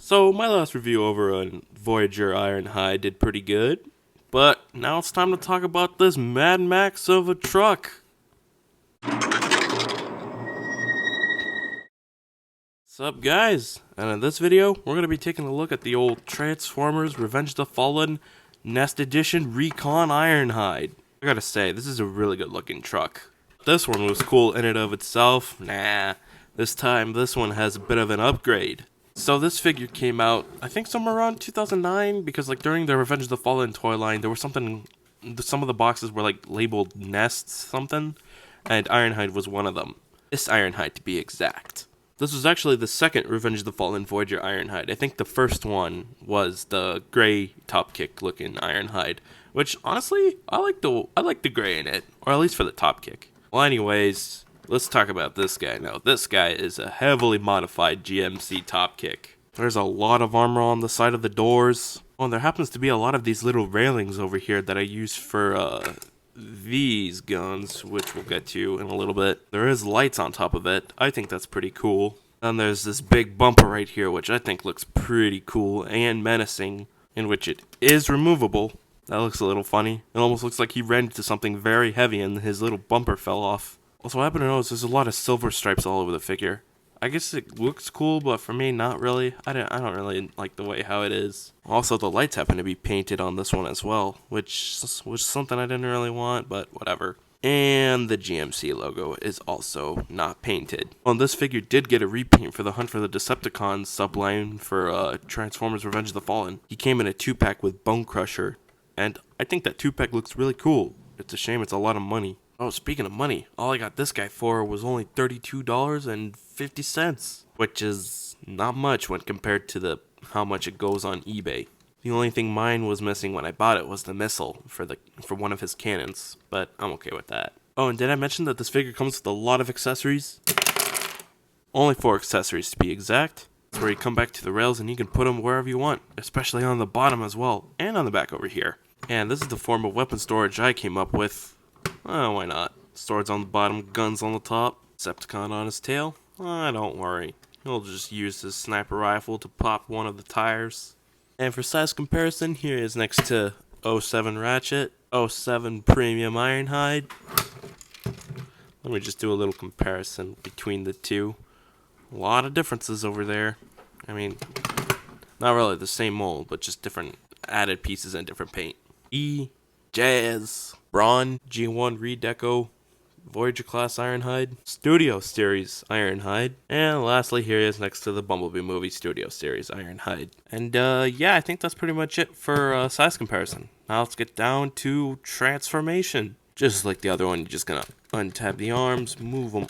So my last review over on Voyager IRONHIDE did pretty good, but now it's time to talk about this Mad Max of a truck. What's up, guys? And in this video, we're going to be taking a look at the old Transformers Revenge of the Fallen N.E.S.T Edition Recon IRONHIDE. I gotta say, this is a really good looking truck. This one was cool in and of itself. Nah, this time this one has a bit of an upgrade. So this figure came out, I think somewhere around 2009, because like during the Revenge of the Fallen toy line, there was something, some of the boxes were like labeled N.E.S.T something, and IRONHIDE was one of them. This IRONHIDE to be exact. This was actually the second Revenge of the Fallen Voyager IRONHIDE. I think the first one was the gray top kick looking IRONHIDE, which honestly, I like the gray in it, or at least for the top kick. Well, anyways, let's talk about this guy now. This guy is a heavily modified GMC top kick. There's a lot of armor on the side of the doors. Oh, and there happens to be a lot of these little railings over here that I use for these guns, which we'll get to in a little bit. There is lights on top of it. I think that's pretty cool. And there's this big bumper right here, which I think looks pretty cool and menacing, in which it is removable. That looks a little funny. It almost looks like he ran into something very heavy and his little bumper fell off. Also, what I happen to notice there's a lot of silver stripes all over the figure. I guess it looks cool, but for me, not really. I don't really like the way how it is. Also, the lights happen to be painted on this one as well, which was something I didn't really want, but whatever. And the GMC logo is also not painted. Well, this figure did get a repaint for the Hunt for the Decepticons subline for Transformers Revenge of the Fallen. He came in a 2-pack with Bone Crusher, and I think that 2-pack looks really cool. It's a shame it's a lot of money. Oh, speaking of money, all I got this guy for was only $32.50, which is not much when compared to how much it goes on eBay. The only thing mine was missing when I bought it was the missile for one of his cannons, but I'm okay with that. Oh, and did I mention that this figure comes with a lot of accessories? Only 4 accessories to be exact. That's where you come back to the rails and you can put them wherever you want, especially on the bottom as well, and on the back over here. And this is the form of weapon storage I came up with. Oh, why not? Swords on the bottom, guns on the top, Decepticon on his tail. Don't worry. He'll just use his sniper rifle to pop one of the tires. And for size comparison, here is next to 07 Ratchet, 07 Premium IRONHIDE. Let me just do a little comparison between the two. A lot of differences over there. I mean, not really the same mold, but just different added pieces and different paint. Jazz, Brawn, G1 Redeco, Voyager class IRONHIDE, Studio Series IRONHIDE, and lastly here is next to the Bumblebee movie Studio Series IRONHIDE. And yeah, I think that's pretty much it for size comparison. Now let's get down to transformation. Just like the other one, you're just gonna untab the arms, move them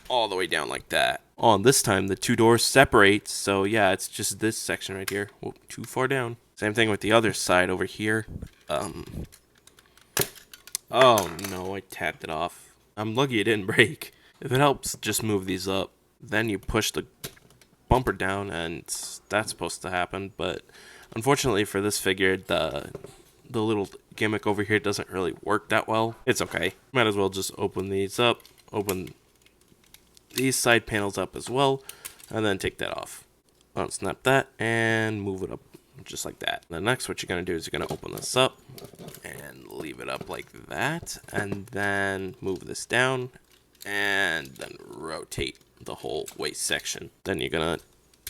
all the way down like that. Oh, and this time the 2 doors separate, so yeah, it's just this section right here. Whoop, too far down. Same thing with the other side over here. Oh no, I tapped it off. I'm lucky it didn't break. If it helps, just move these up. Then you push the bumper down and that's supposed to happen. But unfortunately for this figure, the little gimmick over here doesn't really work that well. It's okay. Might as well just open these up. Open these side panels up as well. And then take that off. Unsnap that and move it up just like that. The next what you're going to do is you're going to open this up and leave it up like that, and then move this down and then rotate the whole waist section. Then you're going to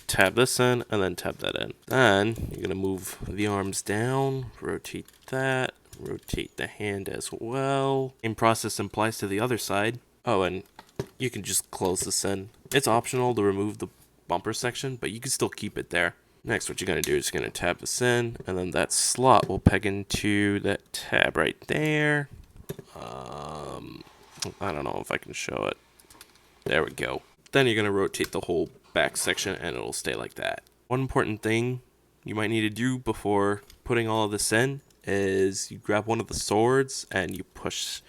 tab this in and then tab that in. Then you're going to move the arms down, rotate that, rotate the hand as well. Same process applies to the other side. Oh, and you can just close this in. It's optional to remove the bumper section, but you can still keep it there. Next, what you're going to do is you're going to tab this in, and then that slot will peg into that tab right there. I don't know if I can show it. There we go. Then you're going to rotate the whole back section, and it'll stay like that. One important thing you might need to do before putting all of this in is you grab one of the swords, and you push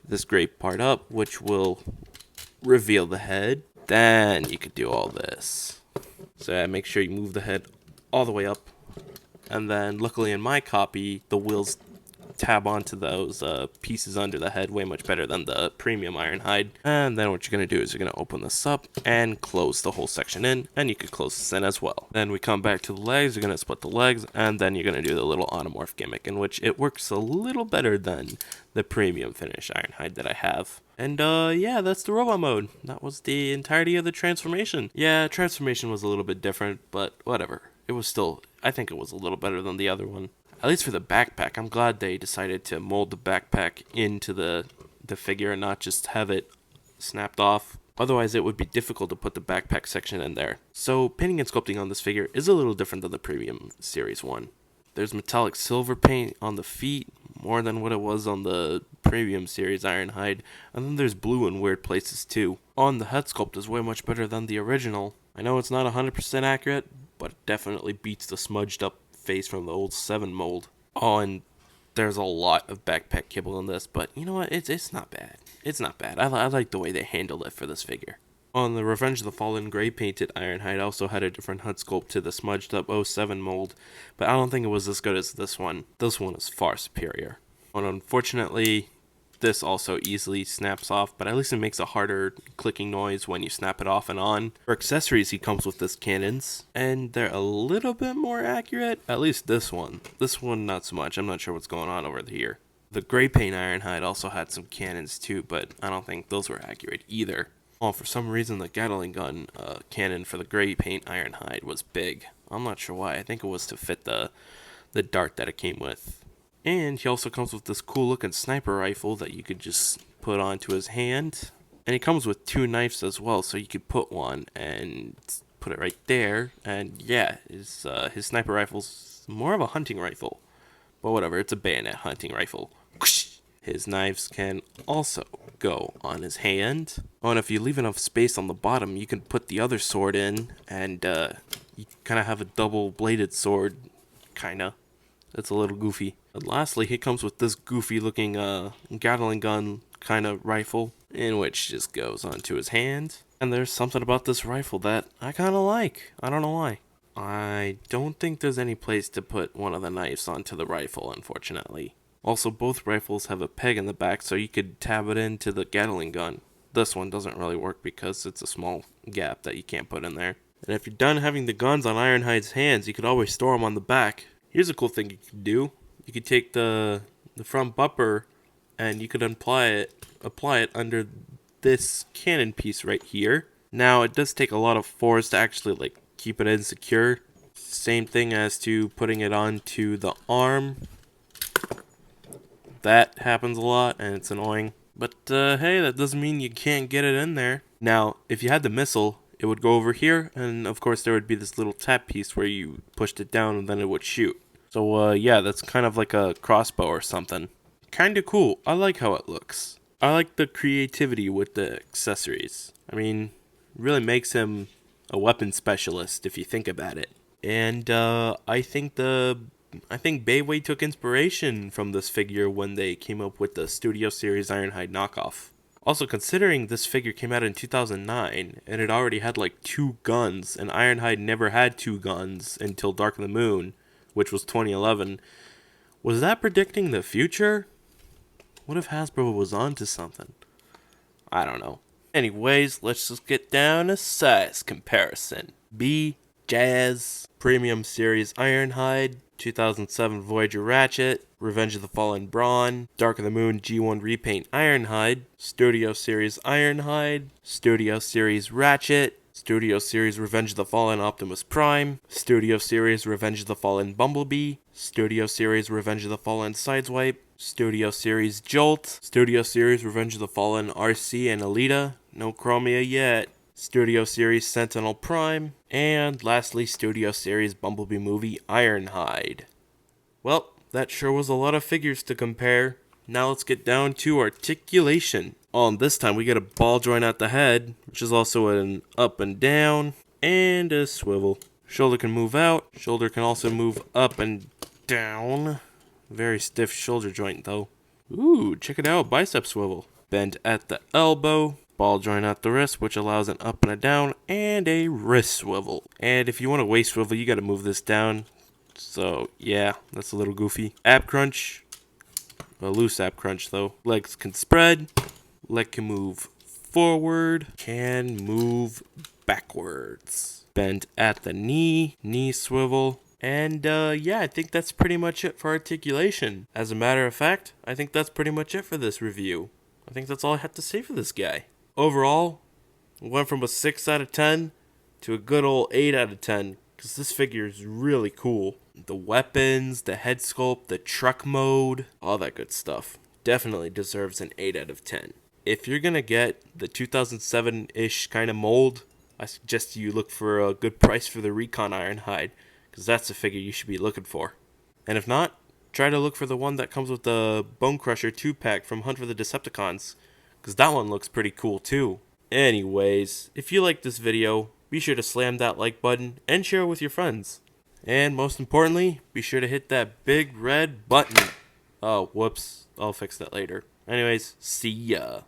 this gray part up, which will reveal the head. Then you can do all this. So yeah, make sure you move the head all the way up. And then luckily in my copy, the wheels tab onto those pieces under the head way much better than the premium Ironhide. And then what you're going to do is you're going to open this up and close the whole section in, and you could close this in as well. Then we come back to the legs, you're going to split the legs, and then you're going to do the little automorph gimmick, in which it works a little better than the premium finish Ironhide that I have. And yeah, that's the robot mode. That was the entirety of the transformation. Yeah, transformation was a little bit different, but whatever. It was still, I think it was a little better than the other one. At least for the backpack, I'm glad they decided to mold the backpack into the figure and not just have it snapped off. Otherwise, it would be difficult to put the backpack section in there. So, painting and sculpting on this figure is a little different than the premium series one. There's metallic silver paint on the feet, more than what it was on the premium series Ironhide, and then there's blue in weird places too. On the head sculpt is way much better than the original. I know it's not 100% accurate, but it definitely beats the smudged up face from the old 7 mold. Oh, and there's a lot of backpack kibble in this, but you know what, it's not bad. It's not bad. I like the way they handled it for this figure. On the Revenge of the Fallen gray painted Ironhide also had a different head sculpt to the smudged up 07 mold, but I don't think it was as good as this one. This one is far superior. And unfortunately, this also easily snaps off, but at least it makes a harder clicking noise when you snap it off and on. For accessories, he comes with this cannons, and they're a little bit more accurate. At least this one. This one, not so much. I'm not sure what's going on over here. The gray paint Ironhide also had some cannons too, but I don't think those were accurate either. Oh, for some reason, the Gatling gun cannon for the gray paint Ironhide was big. I'm not sure why. I think it was to fit the dart that it came with. And he also comes with this cool looking sniper rifle that you could just put onto his hand. And he comes with 2 knives as well, so you could put one and put it right there. And yeah, his sniper rifle's more of a hunting rifle. But whatever, it's a bayonet hunting rifle. His knives can also go on his hand. Oh, and if you leave enough space on the bottom, you can put the other sword in, and you kind of have a double-bladed sword, kinda. It's a little goofy. And lastly, he comes with this goofy-looking Gatling gun kind of rifle, in which just goes onto his hand. And there's something about this rifle that I kind of like. I don't know why. I don't think there's any place to put one of the knives onto the rifle, unfortunately. Also, both rifles have a peg in the back, so you could tab it into the Gatling gun. This one doesn't really work because it's a small gap that you can't put in there. And if you're done having the guns on Ironhide's hands, you could always store them on the back. Here's a cool thing you could do. You could take the front bumper and you could apply it under this cannon piece right here. Now, it does take a lot of force to actually keep it in secure. Same thing as to putting it onto the arm. That happens a lot and it's annoying. But hey, that doesn't mean you can't get it in there. Now, if you had the missile, it would go over here, and of course there would be this little tap piece where you pushed it down and then it would shoot. So yeah, that's kind of like a crossbow or something. Kinda cool. I like how it looks. I like the creativity with the accessories. I mean, really makes him a weapon specialist if you think about it. And I think Beiwei took inspiration from this figure when they came up with the Studio Series Ironhide knockoff. Also, considering this figure came out in 2009, and it already had 2 guns, and Ironhide never had 2 guns until Dark of the Moon, which was 2011, was that predicting the future? What if Hasbro was onto something? I don't know. Anyways, let's just get down to size comparison. B, Jazz, Premium Series Ironhide, 2007 Voyager Ratchet, Revenge of the Fallen Brawn, Dark of the Moon G1 Repaint Ironhide, Studio Series Ironhide, Studio Series Ratchet, Studio Series Revenge of the Fallen Optimus Prime, Studio Series Revenge of the Fallen Bumblebee, Studio Series Revenge of the Fallen Sideswipe, Studio Series Jolt, Studio Series Revenge of the Fallen RC and Alita, no Chromia yet, Studio Series Sentinel Prime, and lastly Studio Series Bumblebee Movie Ironhide. Well, that sure was a lot of figures to compare. Now let's get down to articulation. This time we get a ball joint at the head, which is also an up and down, and a swivel. Shoulder can move out, shoulder can also move up and down. Very stiff shoulder joint though. Ooh, check it out, bicep swivel. Bend at the elbow, ball joint at the wrist, which allows an up and a down, and a wrist swivel. And if you want a waist swivel, you gotta move this down. So yeah, that's a little goofy. Ab crunch, A loose ab crunch though. Legs can spread, leg can move forward, can move backwards. Bend at the knee, knee swivel. And yeah, I think that's pretty much it for articulation. As a matter of fact, I think that's pretty much it for this review. I think that's all I have to say for this guy. Overall, went from a 6 out of 10 to a good old 8 out of 10, because this figure is really cool. The weapons, the head sculpt, the truck mode, all that good stuff. Definitely deserves an 8 out of 10. If you're gonna get the 2007-ish kind of mold, I suggest you look for a good price for the Recon Ironhide, because that's the figure you should be looking for. And if not, try to look for the one that comes with the Bone Crusher 2-pack from Hunt for the Decepticons, because that one looks pretty cool too. Anyways, if you liked this video, be sure to slam that like button and share it with your friends. And most importantly, be sure to hit that big red button. Oh, whoops. I'll fix that later. Anyways, see ya.